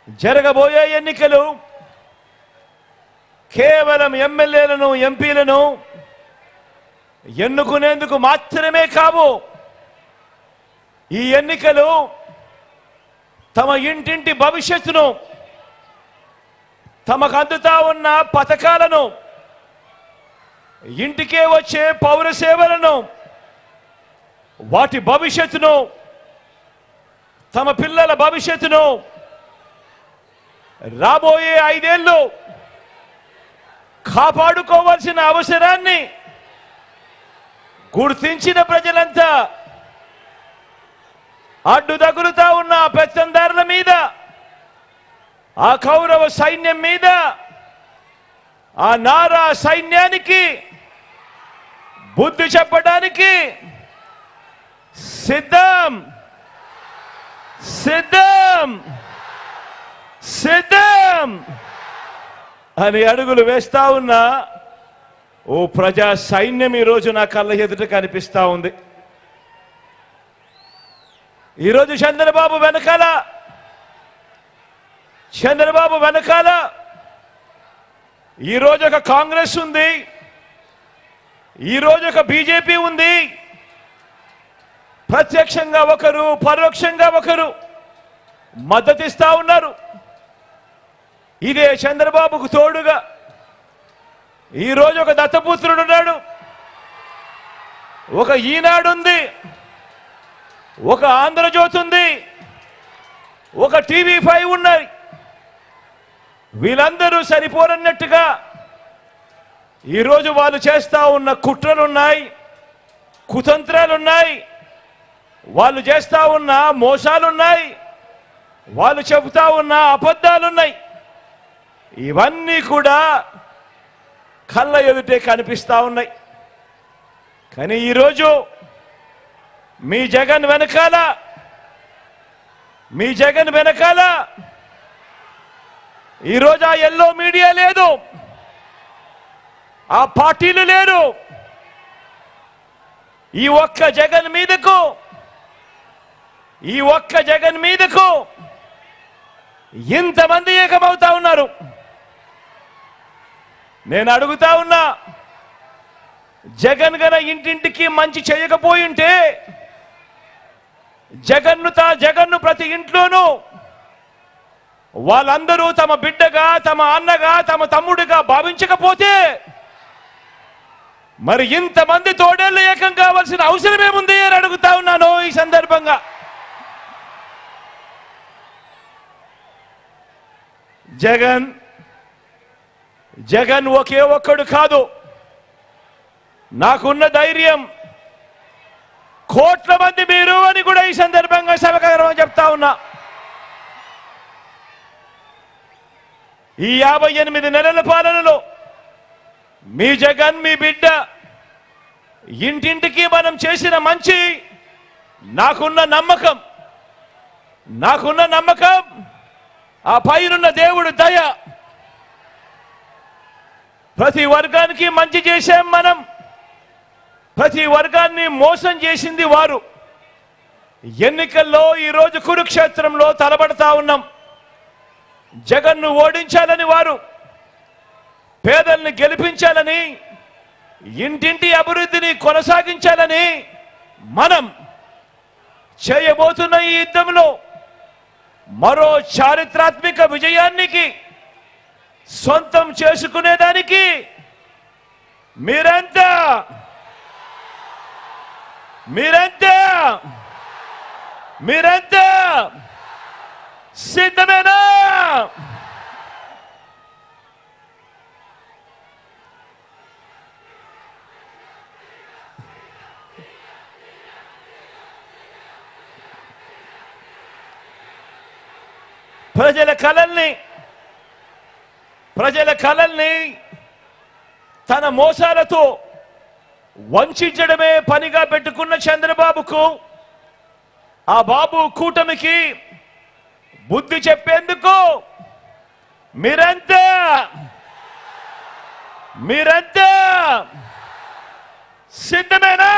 జరగబోయే ఎన్నికలు కేవలం ఎమ్మెల్యేలను ఎంపీలను ఎన్నుకునేందుకు మాత్రమే కావు. ఈ ఎన్నికలు తమ ఇంటింటి భవిష్యత్తును, తమకు అందుతా ఉన్న పథకాలను, ఇంటికే వచ్చే పౌర సేవలను, వాటి భవిష్యత్తును, తమ పిల్లల భవిష్యత్తును రాబోయే 5 ఏళ్ళు కాపాడుకోవాల్సిన అవసరాన్ని గుర్తించిన ప్రజలంతా అడ్డు తగులుతా ఉన్న పెత్తందారుల మీద, ఆ కౌరవ సైన్యం మీద, ఆ నారా సైన్యానికి బుద్ధి చెప్పడానికి సిద్ధం సిద్ధం సిద్ధం అని అడుగులు వేస్తా ఉన్నా ఓ ప్రజా సైన్యం ఈరోజు నా కళ్ళ ఎదుట కనిపిస్తా ఉంది. ఈరోజు చంద్రబాబు వెనకాల ఈరోజు ఒక కాంగ్రెస్ ఉంది, ఈరోజు ఒక బీజేపీ ఉంది. ప్రత్యక్షంగా ఒకరు, పరోక్షంగా ఒకరు మద్దతిస్తా ఉన్నారు. ఇదే చంద్రబాబుకు తోడుగా ఈరోజు ఒక దత్తపుత్రుడు ఉన్నాడు, ఒక ఈనాడు ఉంది, ఒక ఆంధ్రజ్యోతి ఉంది, ఒక TV5 ఉన్నాయి. వీళ్ళందరూ సరిపోరన్నట్టుగా ఈరోజు వాళ్ళు చేస్తా ఉన్న కుట్రలున్నాయి, కుతంత్రాలున్నాయి, వాళ్ళు చేస్తా ఉన్న మోసాలున్నాయి, వాళ్ళు చెబుతా ఉన్న అబద్ధాలున్నాయి. ఇవన్నీ కూడా కళ్ళ ఎదుటే కనిపిస్తా ఉన్నాయి. కానీ ఈరోజు మీ జగన్ వెనకాల ఈరోజు ఆ ఎల్లో మీడియా లేదు, ఆ పార్టీలు లేరు. ఈ ఒక్క జగన్ మీదకు ఇంతమంది ఏకమవుతా ఉన్నారు. నేను అడుగుతా ఉన్నా, జగన్ గన ఇంటింటికి మంచి చేయకపోయింటే, జగన్ను ప్రతి ఇంట్లోనూ వాళ్ళందరూ తమ బిడ్డగా, తమ అన్నగా, తమ తమ్ముడిగా భావించకపోతే మరి ఇంతమంది తోడేళ్ళు ఏకం కావాల్సిన అవసరం ఏముంది అని అడుగుతా ఉన్నాను ఈ సందర్భంగా. జగన్ ఒకే ఒక్కడు కాదు. నాకున్న ధైర్యం కోట్ల మంది మీరు అని కూడా ఈ సందర్భంగా సభగర్వంగా చెప్తా ఉన్నా. ఈ 58 నెలల పాలనలో మీ జగన్, మీ బిడ్డ ఇంటింటికి మనం చేసిన మంచి, నాకున్న నమ్మకం ఆ పైనున్న దేవుడు దయ. ప్రతి వర్గానికి మంచి చేశాం మనం, ప్రతి వర్గాన్ని మోసం చేసింది వారు. ఎన్నికల్లో ఈరోజు కురుక్షేత్రంలో తలబడతా ఉన్నాం. జగన్ను ఓడించాలని వారు, పేదల్ని గెలిపించాలని, ఇంటింటి అభివృద్ధిని కొనసాగించాలని మనం చేయబోతున్న ఈ యుద్ధంలో మరో చారిత్రాత్మక విజయానికి సొంతం చేసుకునేదానికి మీరంతా సిద్ధమేనా? ప్రజల కలల్ని తన మోసాలతో వంచడమే పనిగా పెట్టుకున్న చంద్రబాబుకు, ఆ బాబు కూటమికి బుద్ధి చెప్పేందుకు మీరంతా సిద్ధమేనా?